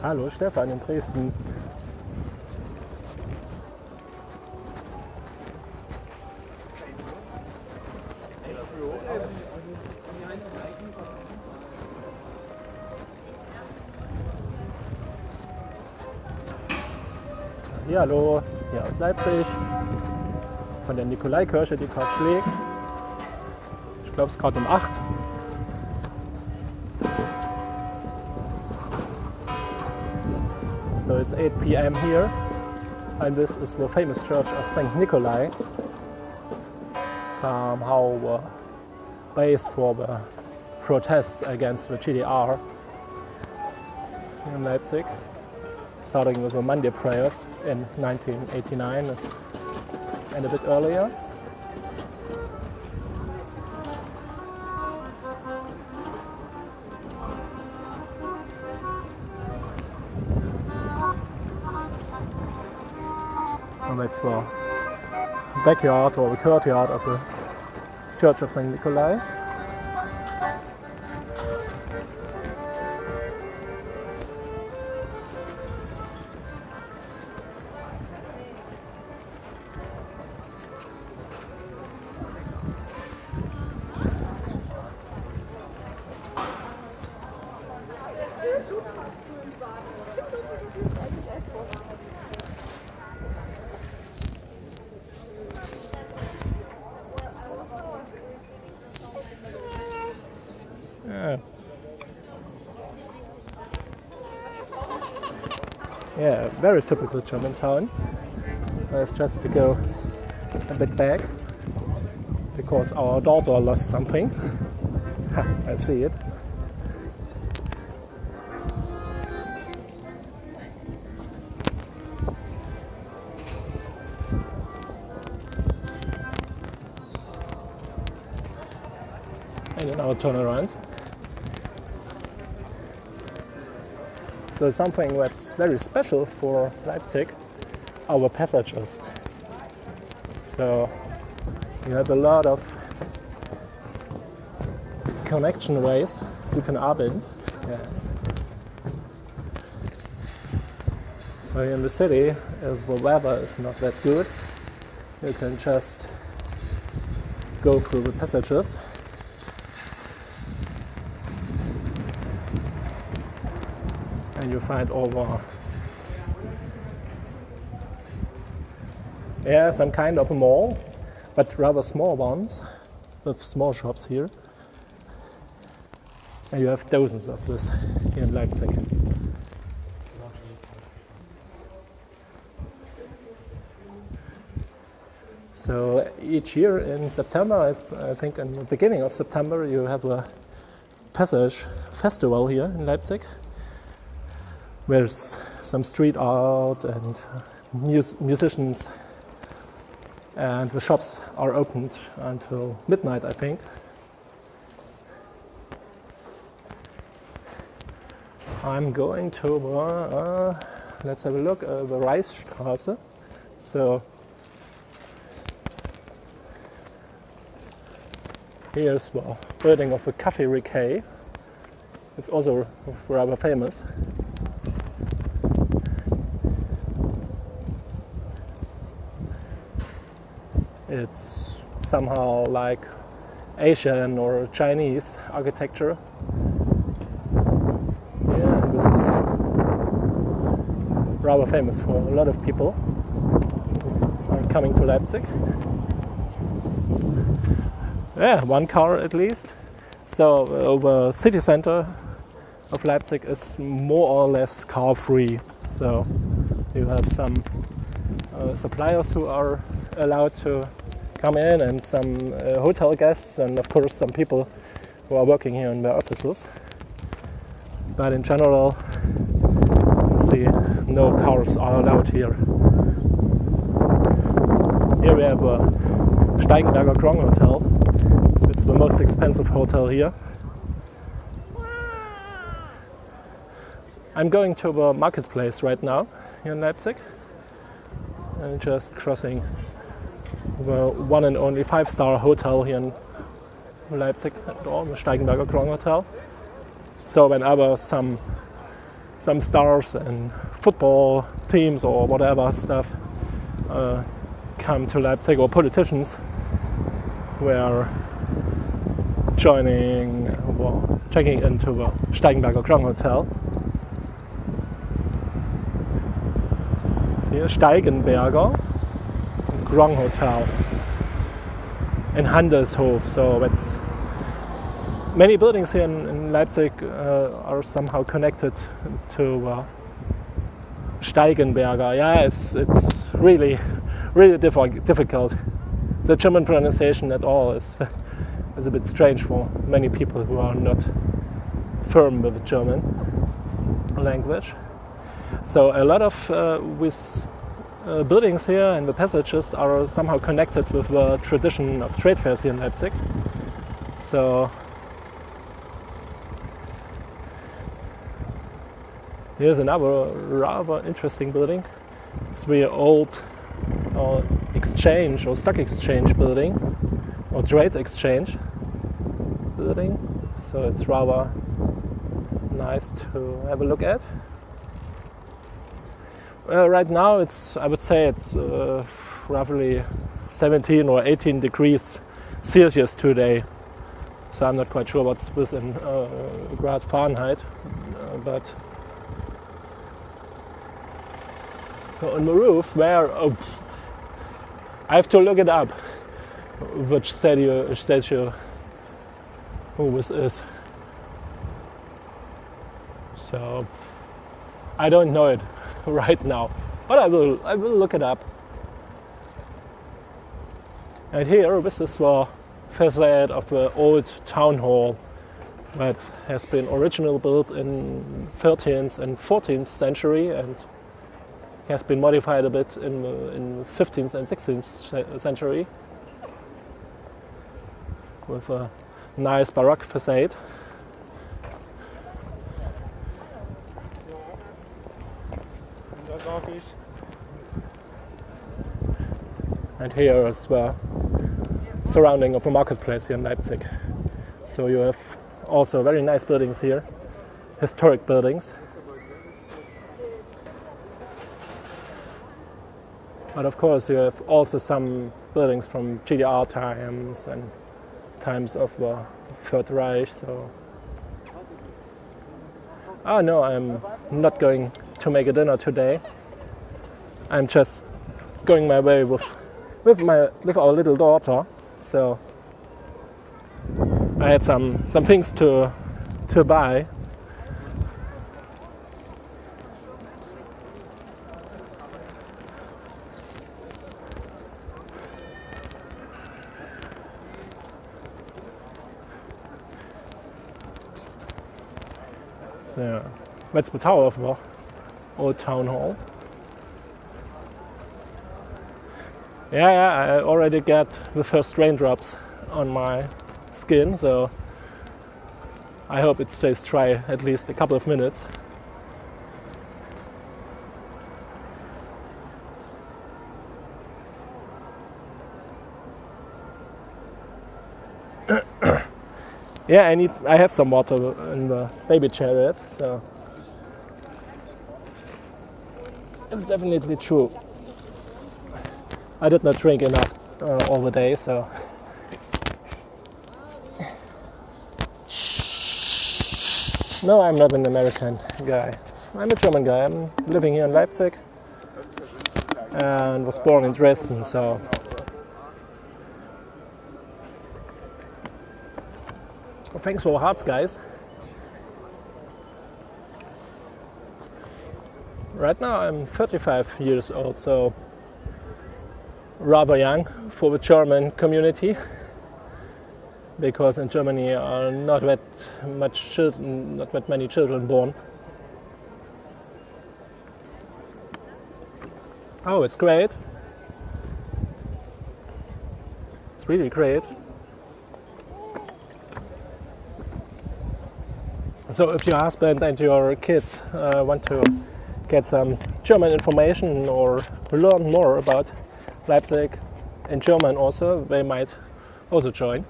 Hallo Stefan in Dresden. Ja, hallo, hier aus Leipzig, von der Nikolaikirche, die gerade schlägt. Ich glaube, es ist gerade um 8. So it's 8 p.m. here, and this is the famous church of St. Nikolai, somehow base for the protests against the GDR in Leipzig, starting with the Monday prayers in 1989 and a bit earlier. And that's the backyard or the courtyard of the Church of St. Nikolai. Yeah, very typical German town. I have just to go a bit back because our daughter lost something. I see it. And then I'll turn around. So something that's very special for Leipzig are the passages. So you have a lot of connection ways. Guten Abend. Yeah. So in the city, if the weather is not that good, you can just go through the passages. And you find over some kind of a mall, but rather small ones with small shops here. And you have dozens of this here in Leipzig. So each year in September, I think in the beginning of September, you have a passage festival here in Leipzig. There's some street art and musicians, and the shops are opened until midnight, I think. I'm going to, let's have a look, the Reichsstraße. So here's the building of the Café Riquet. It's also rather famous. It's somehow like Asian or Chinese architecture. Yeah, and this is rather famous for a lot of people who are coming to Leipzig. Yeah, one car at least. So the city center of Leipzig is more or less car-free. So you have some suppliers who are allowed to come in, and some hotel guests, and of course some people who are working here in their offices. But in general, you see no cars are allowed here. Here we have a Steigenberger Grand Hotel. It's the most expensive hotel here. I'm going to the marketplace right now here in Leipzig. I'm just crossing the one and only 5-star hotel here in Leipzig, the Steigenberger Grand Hotel. So whenever some some stars and football teams or whatever stuff come to Leipzig, or politicians were joining or checking into the Steigenberger Grand Hotel. It's here, Steigenberger Grand Hotel in Handelshof. So that's many buildings here in Leipzig are somehow connected to Steigenberger. Yeah, it's really difficult. The German pronunciation at all is a bit strange for many people who are not firm with the German language. So a lot of buildings here and the passages are somehow connected with the tradition of trade fairs here in Leipzig. So here's another rather interesting building. It's the old exchange or stock exchange building or trade exchange building. So it's rather nice to have a look at. Right now I would say it's roughly 17 or 18 degrees Celsius today. So I'm not quite sure what's within grad Fahrenheit, but on the roof where I have to look it up, which statue who this is. So I don't know it right now, but I will look it up. And here this is the facade of the old town hall that has been originally built in 13th and 14th century and has been modified a bit in 15th and 16th century with a nice Baroque facade. And here is the surrounding of a marketplace here in Leipzig. So you have also very nice buildings here, historic buildings. But of course you have also some buildings from GDR times and times of the Third Reich. So, oh no, I'm not going to make a dinner today. I'm just going my way with our little daughter. So I had some things to buy. So that's the tower of the old town hall. Yeah, I already get the first raindrops on my skin, so I hope it stays dry at least a couple of minutes. Yeah, I have some water in the baby chariot, so it's definitely true. I did not drink enough all the day, so no, I'm not an American guy. I'm a German guy. I'm living here in Leipzig and was born in Dresden, so thanks for the hearts, guys. Right now I'm 35 years old, so rather young for the German community, because in Germany are not that many children born. Oh, it's great. It's really great. So if your husband and your kids want to get some German information or learn more about Leipzig in German also, they might also join.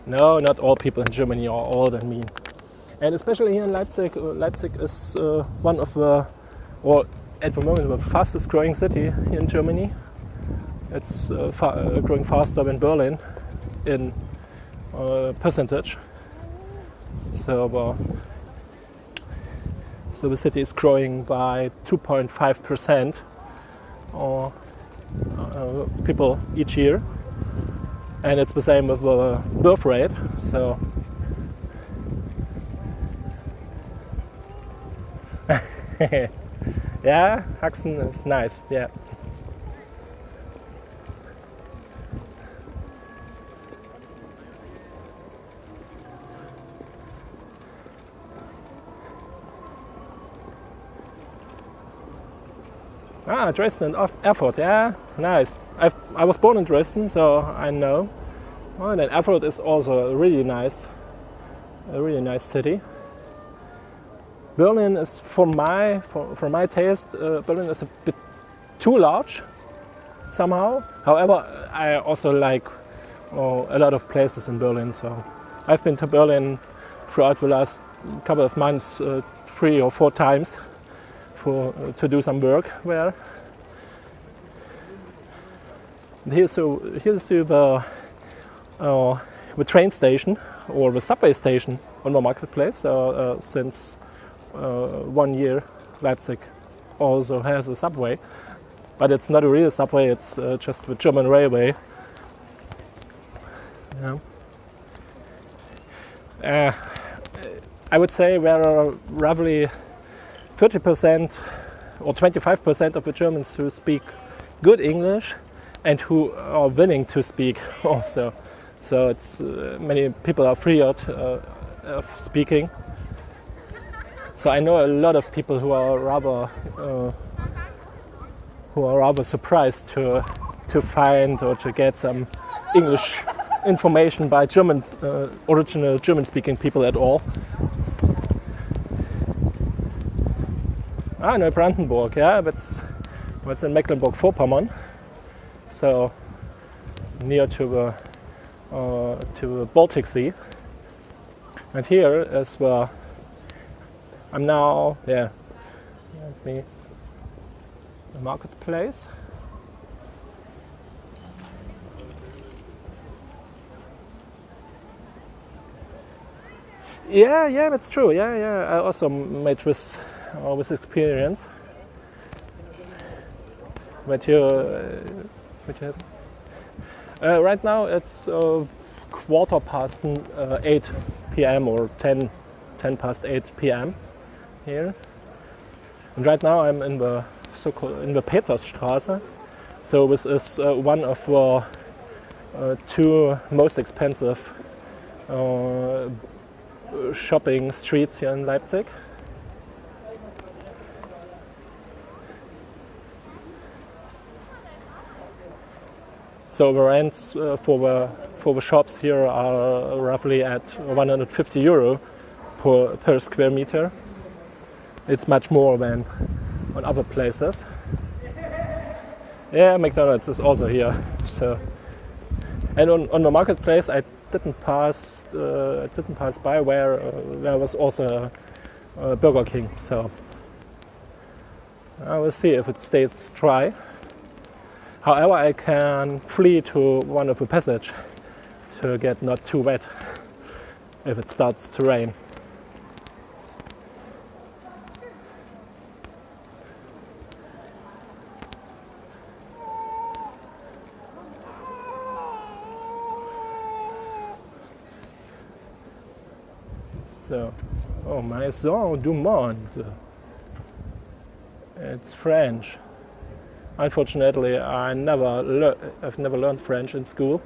No, not all people in Germany are old and mean. And especially here in Leipzig, Leipzig is one of the, or at the moment, the fastest growing city here in Germany. It's growing faster than Berlin in percentage. So the city is growing by 2.5% people each year, and it's the same with the birth rate. So yeah, Haxen is nice. Yeah. Ah, Dresden and Erfurt, yeah, nice. I was born in Dresden, so I know. Oh, and then Erfurt is also a really nice city. Berlin is, for my taste, Berlin is a bit too large somehow. However, I also like a lot of places in Berlin. So I've been to Berlin throughout the last couple of months 3 or 4 times to do some work there. Here's the train station or the subway station on the marketplace. Since 1 year, Leipzig also has a subway, but it's not a real subway. It's just the German railway. Yeah. I would say there are roughly 30% or 25% of the Germans who speak good English and who are willing to speak also. So it's many people are afraid of speaking. So I know a lot of people who are rather surprised to find or to get some English information by original German-speaking people at all. Neubrandenburg, yeah, that's in Mecklenburg-Vorpommern, so near to the Baltic Sea. And here is where I'm now. Yeah, the marketplace. Yeah, that's true. Yeah. I also made this experience. But right now it's 8 p.m. or 10 past 8 p.m. here. And right now I'm in the Petersstraße. So this is one of the 2 most expensive shopping streets here in Leipzig. So the rents for the shops here are roughly at 150 euro per square meter. It's much more than on other places. Yeah, McDonald's is also here. So, and on the marketplace, I didn't pass by where there was also a Burger King. So I will see if it stays dry. However, I can flee to one of the passage to get not too wet if it starts to rain. So, oh, Maison du Monde. It's French. Unfortunately, I've never learned French in school.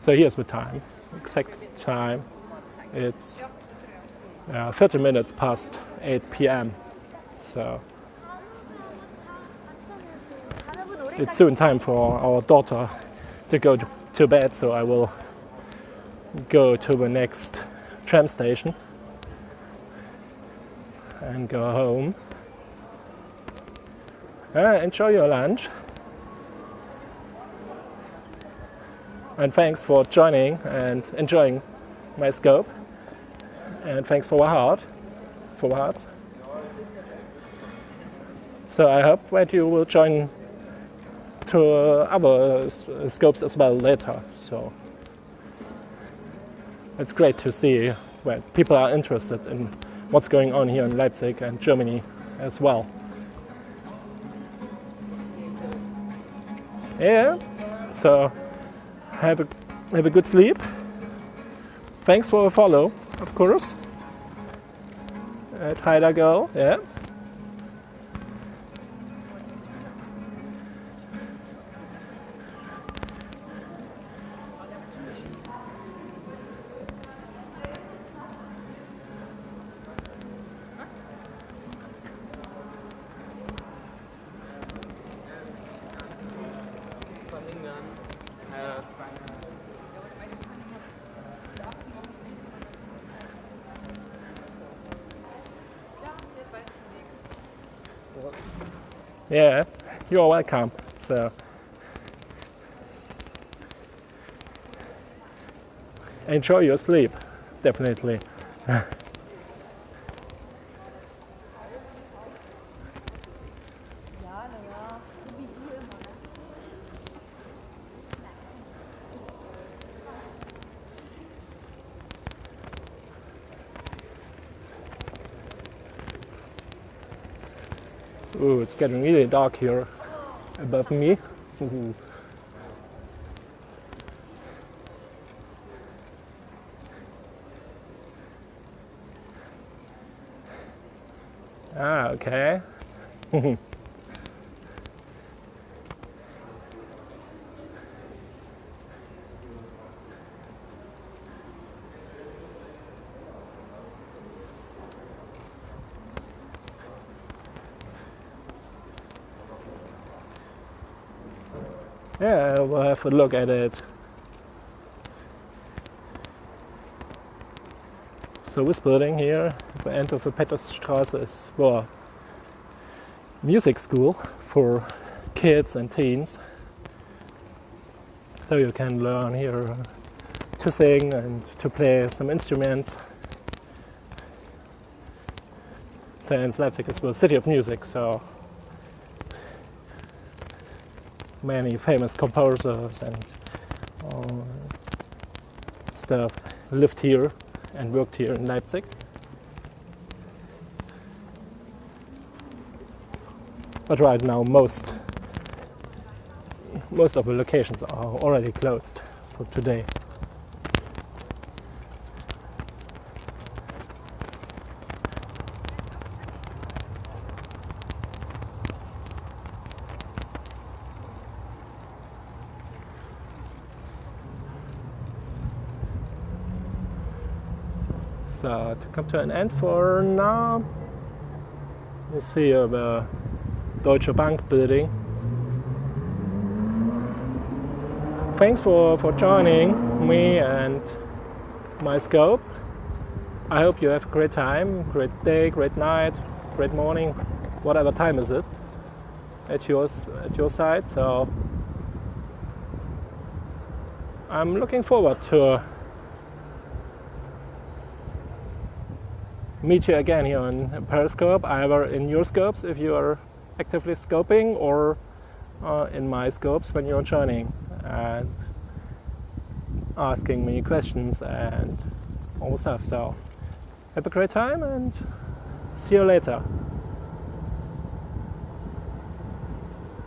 So here's the time, exact time. It's 30 minutes past 8 p.m. So it's soon time for our daughter to go to bed, so I will go to the next tram station and go home. Enjoy your lunch. And thanks for joining and enjoying my scope. And thanks for hearts. So I hope that you will join to other scopes as well later. So it's great to see that people are interested in what's going on here in Leipzig and Germany as well. Yeah, so have a good sleep. Thanks for a follow, of course. At Heider Girl, yeah. Yeah, you are welcome. So enjoy your sleep, definitely. Ooh, it's getting really dark here above me. Ooh. Ah, okay. Yeah, we'll have a look at it. So this building here, at the end of the Petersstraße, is for music school for kids and teens. So you can learn here to sing and to play some instruments. Since Leipzig is the city of music, so many famous composers and stuff lived here and worked here in Leipzig. But right now most of the locations are already closed for today. So to come to an end for now, you see the Deutsche Bank building. Thanks for joining me and my scope. I hope you have a great time, great day, great night, great morning, whatever time is it at your side. So I'm looking forward to meet you again here on Periscope, either in your scopes if you are actively scoping, or in my scopes when you're joining and asking me questions and all the stuff. So have a great time and see you later.